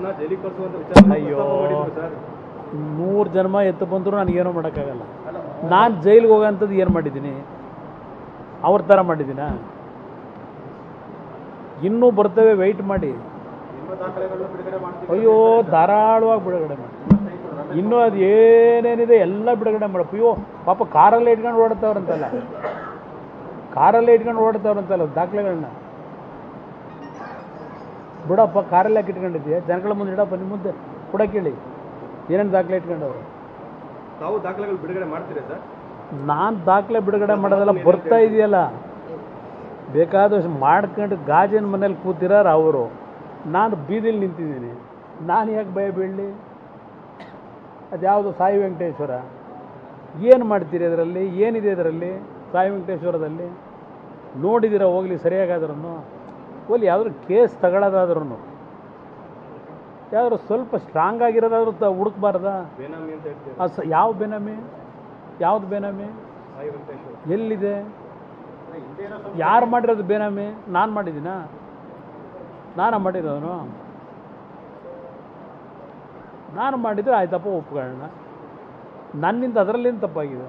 ಅವ್ರನ್ನ ಜೈಲಿಗೆ ಕಳಿಸುವಂತ ವಿಚಾರ ಅಯ್ಯೋ ಸರ್ 100 ಜನ್ಮ ಎತ್ತು ಬಂದರೂ ನನಗೇನೋ ಮಾಡೋಕ್ಕಾಗಲ್ಲ. ನಾನು ಜೈಲಿಗೆ ಹೋಗೋಂಥದ್ದು ಏನು ಮಾಡಿದ್ದೀನಿ? ಅವ್ರ ಥರ ಮಾಡಿದ್ದೀನಾ? ಇನ್ನೂ ಬರ್ತವೆ, ವೆಯ್ಟ್ ಮಾಡಿ. ಅಯ್ಯೋ ಧಾರಾಳವಾಗಿ ಬಿಡುಗಡೆ ಮಾಡಿ. ಇನ್ನೂ ಅದು ಏನೇನಿದೆ ಎಲ್ಲ ಬಿಡುಗಡೆ ಮಾಡಿ. ಅಯ್ಯೋ ಪಾಪ ಕಾರಲ್ಲೇ ಇಟ್ಕೊಂಡು ಓಡ್ತಾವ್ರಂತಲ್ಲ, ದಾಖಲೆಗಳನ್ನ ಬಿಡಪ್ಪ. ಕಾರಲ್ಲಿ ಯಾಕೆ ಇಟ್ಕೊಂಡಿದ್ದೀಯ? ಜನಗಳ ಮುಂದೆ ಇಡಪ್ಪ, ನಿಮ್ಮ ಮುಂದೆ ಕೂಡ ಕೇಳಿ ಏನೇನು ದಾಖಲೆ ಇಟ್ಕೊಂಡವ್ರು. ತಾವು ದಾಖಲೆಗಳು ಬಿಡುಗಡೆ ಮಾಡ್ತೀರಾ ಸರ್? ನಾನು ದಾಖಲೆ ಬಿಡುಗಡೆ ಮಾಡೋದೆಲ್ಲ ಬರ್ತಾ ಇದೆಯಲ್ಲ, ಬೇಕಾದಷ್ಟು ಮಾಡ್ಕೊಂಡು ಗಾಜಿನ ಮನೇಲಿ ಕೂತಿರೋರು ಅವರು. ನಾನು ಬೀದಿಲಿ ನಿಂತಿದ್ದೀನಿ, ನಾನು ಯಾಕೆ ಭಯ ಬೀಳಲಿ? ಅದ್ಯಾವುದು ಸಾಯಿ ವೆಂಕಟೇಶ್ವರ, ಏನು ಮಾಡ್ತೀರಿ ಅದರಲ್ಲಿ? ಏನಿದೆ ಅದರಲ್ಲಿ ಸಾಯಿ ವೆಂಕಟೇಶ್ವರದಲ್ಲಿ? ನೋಡಿದ್ದೀರ ಹೋಗಲಿ, ಸರಿಯಾಗಾದ್ರೂ ಹೋಗಲಿ. ಯಾವ್ದಾದ್ರು ಕೇಸ್ ತಗೊಳ್ಳೋದಾದ್ರೂ ಯಾವ್ದಾದ್ರು ಸ್ವಲ್ಪ ಸ್ಟ್ರಾಂಗ್ ಆಗಿರೋದಾದ್ರೂ ಹುಡುಕ್ಬಾರ್ದಾ? ಬೇನಾಮಿ ಅಂತ ಹೇಳ್ತೀವಿ. ಯಾವ ಬೇನಾಮಿ? ಯಾವ್ದು ಬೇನಾಮಿ? ಸಾಯಿ ವೆಂಕಟೇಶ್ವರ ಎಲ್ಲಿದೆ? ಯಾರು ಮಾಡಿರೋದು ಬೇನಾಮಿ? ನಾನು ಮಾಡಿದ್ದೀನಾ? ನಾನು ಮಾಡಿರೋನು? ನಾನು ಮಾಡಿದರೆ ಆಯ್ತಪ್ಪ, ಒಪ್ಕೊಳ್ಳೋಣ. ನನ್ನಿಂದ ಅದರಲ್ಲೇನು ತಪ್ಪಾಗಿದೆ?